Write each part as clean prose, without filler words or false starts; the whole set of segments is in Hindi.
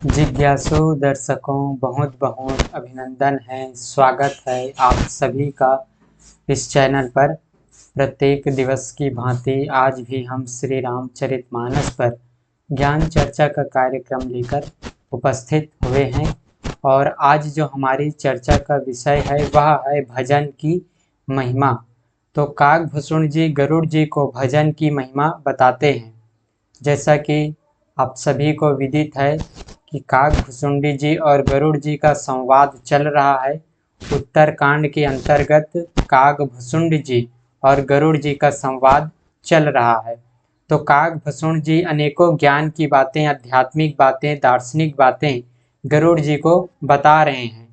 जिज्ञासु दर्शकों बहुत बहुत अभिनंदन है, स्वागत है आप सभी का इस चैनल पर। प्रत्येक दिवस की भांति आज भी हम श्री रामचरितमानस पर ज्ञान चर्चा का कार्यक्रम लेकर उपस्थित हुए हैं और आज जो हमारी चर्चा का विषय है वह है भजन की महिमा। तो काकभूषण जी गरुड़ जी को भजन की महिमा बताते हैं। जैसा कि आप सभी को विदित है कि काकभूषुंडी जी और गरुड़ जी का संवाद चल रहा है। उत्तरकांड के अंतर्गत काकभूषुंड जी और गरुड़ जी का संवाद चल रहा है। तो काकभूषुंड जी अनेकों ज्ञान की बातें, आध्यात्मिक बातें, दार्शनिक बातें गरुड़ जी को बता रहे हैं।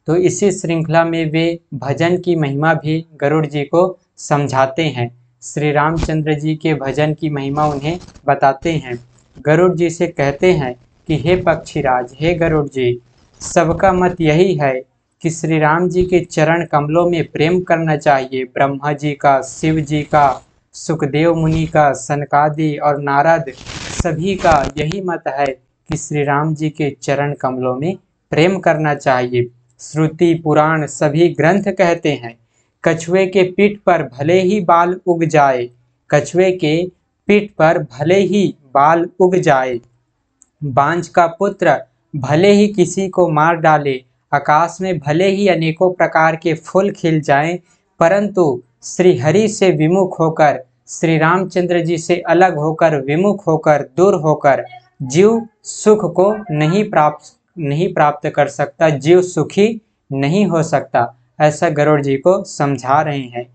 तो इसी श्रृंखला में वे भजन की महिमा भी गरुड़ जी को समझाते हैं। श्री रामचंद्र जी के भजन की महिमा उन्हें बताते हैं। गरुड़ जी से कहते हैं कि हे पक्षीराज, हे गरुड़ जी, सबका मत यही है कि श्री राम जी के चरण कमलों में प्रेम करना चाहिए। ब्रह्मा जी का, शिव जी का, सुखदेव मुनि का, सनकादि और नारद सभी का यही मत है कि श्री राम जी के चरण कमलों में प्रेम करना चाहिए। श्रुति पुराण सभी ग्रंथ कहते हैं कछुए के पीठ पर भले ही बाल उग जाए, कछुए के पीठ पर भले ही बाल उग जाए, बांझ का पुत्र भले ही किसी को मार डाले, आकाश में भले ही अनेकों प्रकार के फूल खिल जाएं, परंतु श्री हरि से विमुख होकर, श्री रामचंद्र जी से अलग होकर, विमुख होकर, दूर होकर जीव सुख को नहीं प्राप्त कर सकता, जीव सुखी नहीं हो सकता। ऐसा गरुड़ जी को समझा रहे हैं।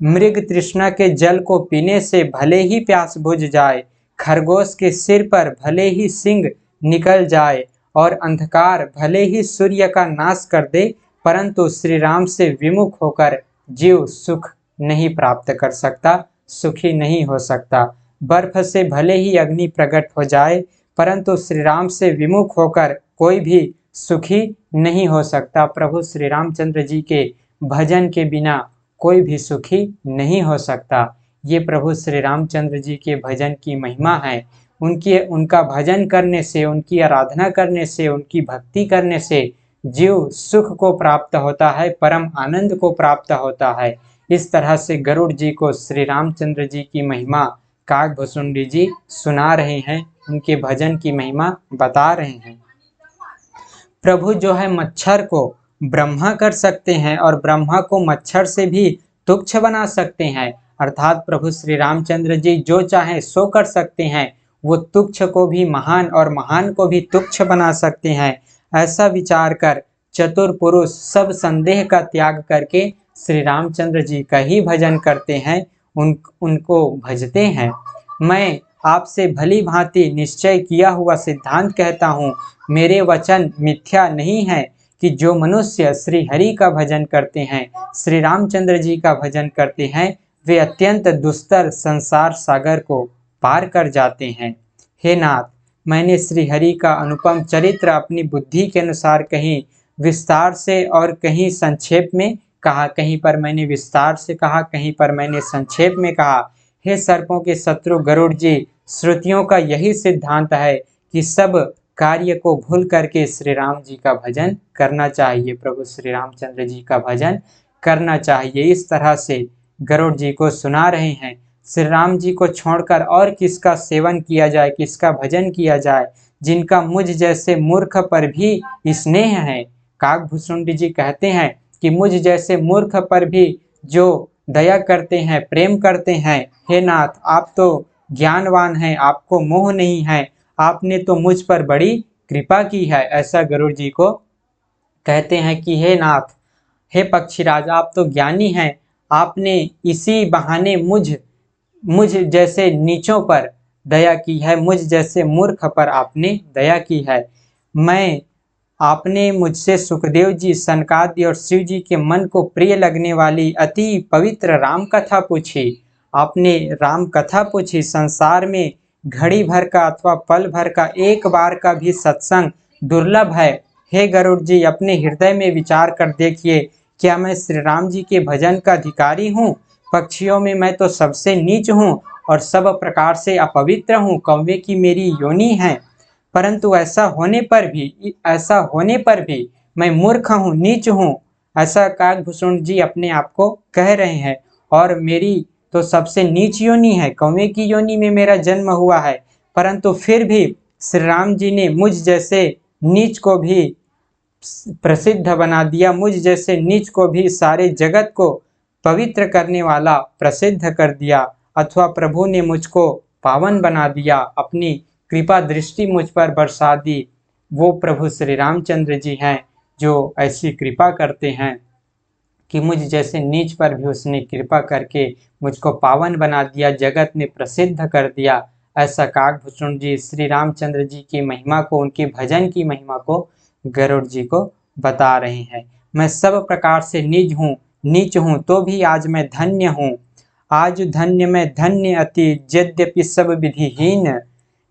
मृग तृष्णा के जल को पीने से भले ही प्यास बुझ जाए, खरगोश के सिर पर भले ही सिंग निकल जाए और अंधकार भले ही सूर्य का नाश कर दे, परंतु श्री राम से विमुख होकर जीव सुख नहीं प्राप्त कर सकता, सुखी नहीं हो सकता। बर्फ से भले ही अग्नि प्रकट हो जाए, परंतु श्री राम से विमुख होकर कोई भी सुखी नहीं हो सकता। प्रभु श्री रामचंद्र जी के भजन के बिना कोई भी सुखी नहीं हो सकता। ये प्रभु श्री रामचंद्र जी के भजन की महिमा है। उनका भजन करने से, उनकी आराधना करने से, उनकी भक्ति करने से जीव सुख को प्राप्त होता है, परम आनंद को प्राप्त होता है। इस तरह से गरुड़ जी को श्री रामचंद्र जी की महिमा काकभूषुंडी जी सुना रहे हैं, उनके भजन की महिमा बता रहे हैं। प्रभु जो है मच्छर को ब्रह्मा कर सकते हैं और ब्रह्मा को मच्छर से भी तुच्छ बना सकते हैं। अर्थात प्रभु श्री रामचंद्र जी जो चाहे सो कर सकते हैं। वो तुच्छ को भी महान और महान को भी तुच्छ बना सकते हैं। ऐसा विचार कर चतुर पुरुष सब संदेह का त्याग करके श्री रामचंद्र जी का ही भजन करते हैं, उनको भजते हैं। मैं आपसे भली भांति निश्चय किया हुआ सिद्धांत कहता हूँ, मेरे वचन मिथ्या नहीं है कि जो मनुष्य श्री हरि का भजन करते हैं, श्री रामचंद्र जी का भजन करते हैं, वे अत्यंत दुस्तर संसार सागर को पार कर जाते हैं। हे नाथ, मैंने श्री हरि का अनुपम चरित्र अपनी बुद्धि के अनुसार कहीं विस्तार से और कहीं संक्षेप में कहा। कहीं पर मैंने विस्तार से कहा, कहीं पर मैंने संक्षेप में कहा। हे सर्पों के शत्रु गरुड़ जी, श्रुतियों का यही सिद्धांत है कि सब कार्य को भूल करके श्री राम जी का भजन करना चाहिए, प्रभु श्री रामचंद्र जी का भजन करना चाहिए। इस तरह से गरुड़ जी को सुना रहे हैं। श्री राम जी को छोड़कर और किसका सेवन किया जाए, किसका भजन किया जाए, जिनका मुझ जैसे मूर्ख पर भी स्नेह है। काकभूषुंडी जी कहते हैं कि मुझ जैसे मूर्ख पर भी जो दया करते हैं, प्रेम करते हैं, हे नाथ, आप तो ज्ञानवान हैं, आपको मोह नहीं है, आपने तो मुझ पर बड़ी कृपा की है। ऐसा गरुड़ जी को कहते हैं कि हे नाथ, हे पक्षीराज, आप तो ज्ञानी हैं, आपने इसी बहाने मुझ जैसे नीचों पर दया की है, मुझ जैसे मूर्ख पर आपने दया की है। आपने मुझसे सुखदेव जी, सनकादि और शिव जी के मन को प्रिय लगने वाली अति पवित्र राम कथा पूछी। आपने राम कथा पूछी। संसार में घड़ी भर का अथवा पल भर का एक बार का भी सत्संग दुर्लभ है। हे गरुड़ जी, अपने हृदय में विचार कर देखिए, क्या मैं श्री राम जी के भजन का अधिकारी हूँ? पक्षियों में मैं तो सबसे नीच हूँ और सब प्रकार से अपवित्र हूँ। कौवे की मेरी योनि है, परंतु ऐसा होने पर भी मैं मूर्ख हूँ, नीच हूँ, ऐसा काकभूषुंड जी अपने आप को कह रहे हैं। और मेरी तो सबसे नीच योनि है, कौवे की योनि में मेरा जन्म हुआ है, परंतु फिर भी श्री राम जी ने मुझ जैसे नीच को भी प्रसिद्ध बना दिया, मुझ जैसे नीच को भी सारे जगत को पवित्र करने वाला प्रसिद्ध कर दिया, अथवा प्रभु ने मुझको पावन बना दिया, अपनी कृपा दृष्टि मुझ पर बरसा दी। वो प्रभु श्री रामचंद्र जी हैं जो ऐसी कृपा करते हैं कि मुझ जैसे नीच पर भी उसने कृपा करके मुझको पावन बना दिया, जगत में प्रसिद्ध कर दिया। ऐसा काकभूषुंड जी श्री रामचंद्र जी की महिमा को, उनके भजन की महिमा को गरुड़ जी को बता रहे हैं। मैं सब प्रकार से नीच हूँ तो भी आज मैं धन्य हूँ। आज धन्य मैं धन्य अति, यद्यपि सब विधिहीन,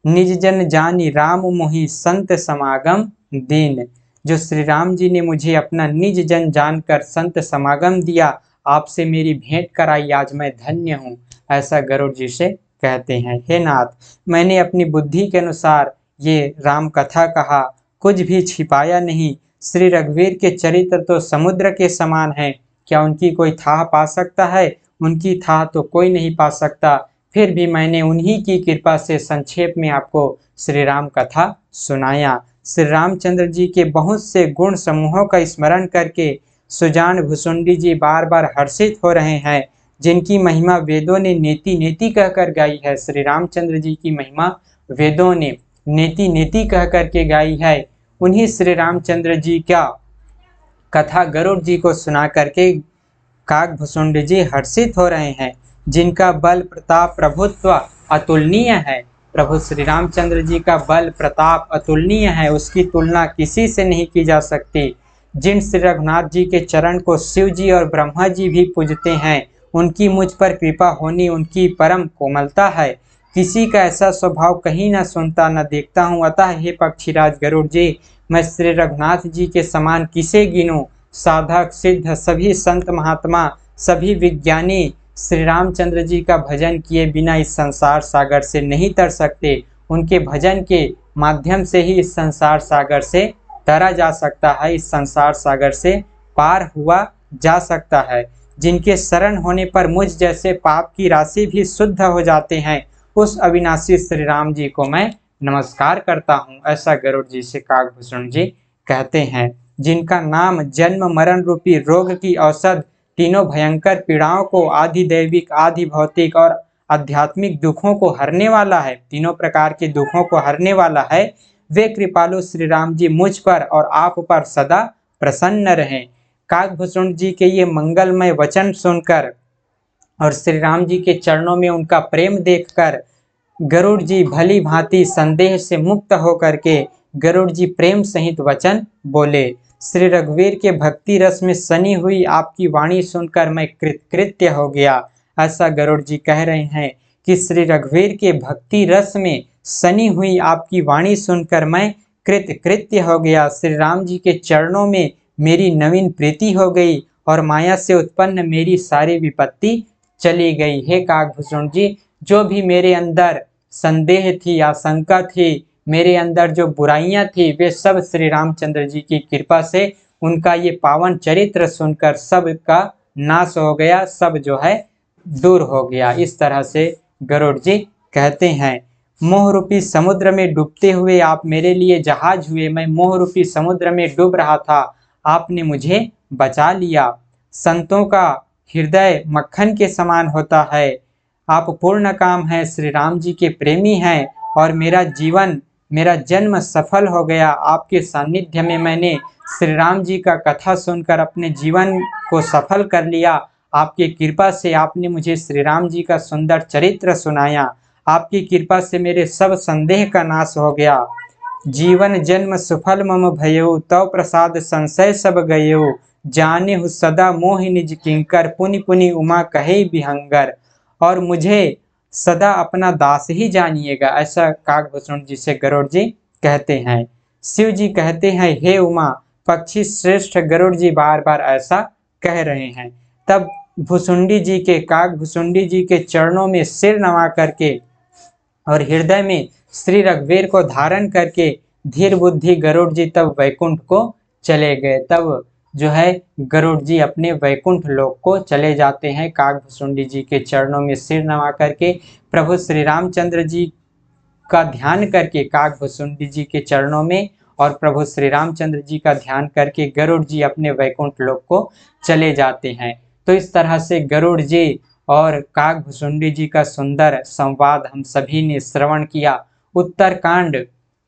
निज जन जानी राम मोहि संत समागम दीन। जो श्री राम जी ने मुझे अपना निज जन जानकर संत समागम दिया, आपसे मेरी भेंट कराई, आज मैं धन्य हूँ, ऐसा गरुड़ जी से कहते हैं। हे नाथ, मैंने अपनी बुद्धि के अनुसार ये राम कथा कहा, कुछ भी छिपाया नहीं। श्री रघुवीर के चरित्र तो समुद्र के समान है, क्या उनकी कोई थाह पा सकता है? उनकी थाह तो कोई नहीं पा सकता। फिर भी मैंने उन्हीं की कृपा से संक्षेप में आपको श्री राम कथा सुनाया। श्री रामचंद्र जी के बहुत से गुण समूहों का स्मरण करके सुजान भुसुंडी जी बार बार हर्षित हो रहे हैं, जिनकी महिमा वेदों ने नेति नेति कहकर गाई है। श्री रामचंद्र जी की महिमा वेदों ने नेति नेति कह करके गाई है। उन्हीं श्री रामचंद्र जी का कथा गरुड़ जी को सुना करके काकभूषुंड जी हर्षित हो रहे हैं, जिनका बल प्रताप प्रभुत्व अतुलनीय है। प्रभु श्री रामचंद्र जी का बल प्रताप अतुलनीय है, उसकी तुलना किसी से नहीं की जा सकती। जिन श्री रघुनाथ जी के चरण को शिव जी और ब्रह्मा जी भी पूजते हैं, उनकी मुझ पर कृपा होनी उनकी परम कोमलता है। किसी का ऐसा स्वभाव कहीं न सुनता न देखता हूँ। अतः हे पक्षीराज गरुड़ जी, मैं श्री रघुनाथ जी के समान किसे गिनूं? साधक सिद्ध सभी संत महात्मा, सभी विज्ञानी श्री रामचंद्र जी का भजन किए बिना इस संसार सागर से नहीं तर सकते। उनके भजन के माध्यम से ही इस संसार सागर से तरा जा सकता है, इस संसार सागर से पार हुआ जा सकता है। जिनके शरण होने पर मुझ जैसे पाप की राशि भी शुद्ध हो जाते हैं, उस अविनाशी श्री राम जी को मैं नमस्कार करता हूँ, ऐसा गरुड़ जी से काकभूषुंड जी कहते हैं। जिनका नाम जन्म मरण रूपी रोग की औषध, तीनों भयंकर पीड़ाओं को, आधि दैविक आधि भौतिक और आध्यात्मिक दुखों को हरने वाला है, तीनों प्रकार के दुखों को हरने वाला है, वे कृपालु श्री राम जी मुझ पर और आप पर सदा प्रसन्न रहें। काकभूषुंड जी के ये मंगलमय वचन सुनकर और श्री राम जी के चरणों में उनका प्रेम देखकर गरुड़ जी भली भांति संदेह से मुक्त होकर के गरुड़ जी प्रेम सहित वचन बोले। श्री रघुवीर के भक्ति रस में सनी हुई आपकी वाणी सुनकर मैं कृतकृत्य हो गया, ऐसा गरुड़ जी कह रहे हैं कि श्री रघुवीर के भक्ति रस में सनी हुई आपकी वाणी सुनकर मैं कृतकृत्य हो गया। श्री राम जी के चरणों में मेरी नवीन प्रीति हो गई और माया से उत्पन्न मेरी सारी विपत्ति चली गई। हे काकभूषुंड जी, जो भी मेरे अंदर संदेह थी, आशंका थी, मेरे अंदर जो बुराइयां थी, वे सब श्री रामचंद्र जी की कृपा से उनका ये पावन चरित्र सुनकर सब का नाश हो गया, सब जो है दूर हो गया। इस तरह से गरुड़ जी कहते हैं। मोह रूपी समुद्र में डूबते हुए आप मेरे लिए जहाज हुए। मैं मोह रूपी समुद्र में डूब रहा था, आपने मुझे बचा लिया। संतों का हृदय मक्खन के समान होता है। आप पूर्ण काम हैं, श्री राम जी के प्रेमी हैं और मेरा जन्म सफल हो गया। आपके सानिध्य में मैंने श्री राम जी का कथा सुनकर अपने जीवन को सफल कर लिया। आपकी कृपा से आपने मुझे श्री राम जी का सुंदर चरित्र सुनाया। आपकी कृपा से मेरे सब संदेह का नाश हो गया। जीवन जन्म सुफल मम भयो, तव प्रसाद संशय सब गयो। जाने हु सदा मोह निज किंकर, पुनि पुनि उमा कहे विहंगर। और मुझे सदा अपना दास ही जानिएगा, ऐसा काकभूषुंड जी से गरुड़ जी कहते हैं। शिव जी कहते हैं, हे उमा पक्षी श्रेष्ठ गरुड़ जी बार बार ऐसा कह रहे हैं। तब भुसुंडी जी के काकभूषुंडी जी के चरणों में सिर नवा करके और हृदय में श्री रघुवीर को धारण करके धीर बुद्धि गरुड़ जी तब वैकुंठ को चले गए। तब जो है गरुड़ जी अपने वैकुंठ लोक को चले जाते हैं। काकभुसुंडी जी के चरणों में सिर नवा करके प्रभु श्री रामचंद्र जी का ध्यान करके काकभुसुंडी जी के चरणों में और प्रभु श्री रामचंद्र जी का ध्यान करके गरुड़ जी अपने वैकुंठ लोक को चले जाते हैं। तो इस तरह से गरुड़ जी और काकभुसुंडी जी का सुंदर संवाद हम सभी ने श्रवण किया। उत्तरकांड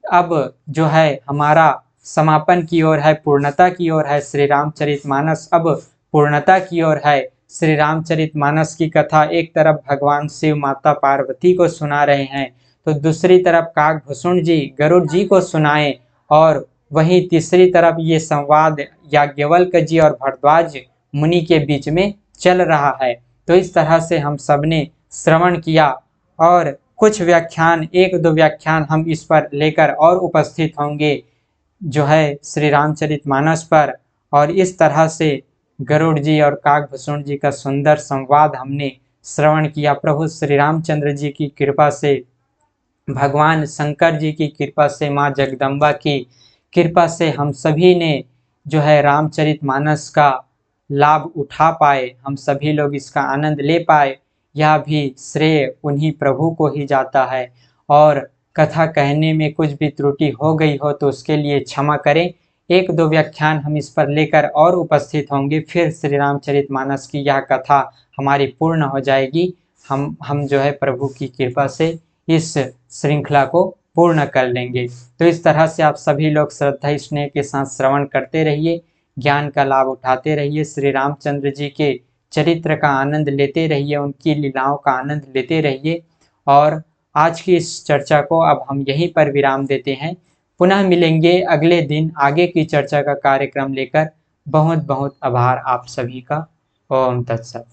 अब जो है हमारा समापन की ओर है, पूर्णता की ओर है। श्री रामचरितमानस अब पूर्णता की ओर है। श्री रामचरितमानस की कथा एक तरफ भगवान शिव माता पार्वती को सुना रहे हैं, तो दूसरी तरफ काकभुसुंड जी गरुड़ जी को सुनाए, और वहीं तीसरी तरफ ये संवाद याज्ञवल्क जी और भरद्वाज मुनि के बीच में चल रहा है। तो इस तरह से हम सबने श्रवण किया, और कुछ व्याख्यान, एक दो व्याख्यान हम इस पर लेकर और उपस्थित होंगे जो है श्री रामचरितमानस पर। और इस तरह से गरुड़ जी और काकभुसुंड जी का सुंदर संवाद हमने श्रवण किया। प्रभु श्री रामचंद्र जी की कृपा से, भगवान शंकर जी की कृपा से, माँ जगदम्बा की कृपा से हम सभी ने जो है रामचरितमानस का लाभ उठा पाए, हम सभी लोग इसका आनंद ले पाए। यह भी श्रेय उन्हीं प्रभु को ही जाता है। और कथा कहने में कुछ भी त्रुटि हो गई हो तो उसके लिए क्षमा करें। एक दो व्याख्यान हम इस पर लेकर और उपस्थित होंगे, फिर श्री रामचरितमानस की यह कथा हमारी पूर्ण हो जाएगी। हम जो है प्रभु की कृपा से इस श्रृंखला को पूर्ण कर लेंगे। तो इस तरह से आप सभी लोग श्रद्धा स्नेह के साथ श्रवण करते रहिए, ज्ञान का लाभ उठाते रहिए, श्री रामचंद्र जी के चरित्र का आनंद लेते रहिए, उनकी लीलाओं का आनंद लेते रहिए। और आज की इस चर्चा को अब हम यहीं पर विराम देते हैं। पुनः मिलेंगे अगले दिन आगे की चर्चा का कार्यक्रम लेकर। बहुत बहुत आभार आप सभी का। ओम तत्सत।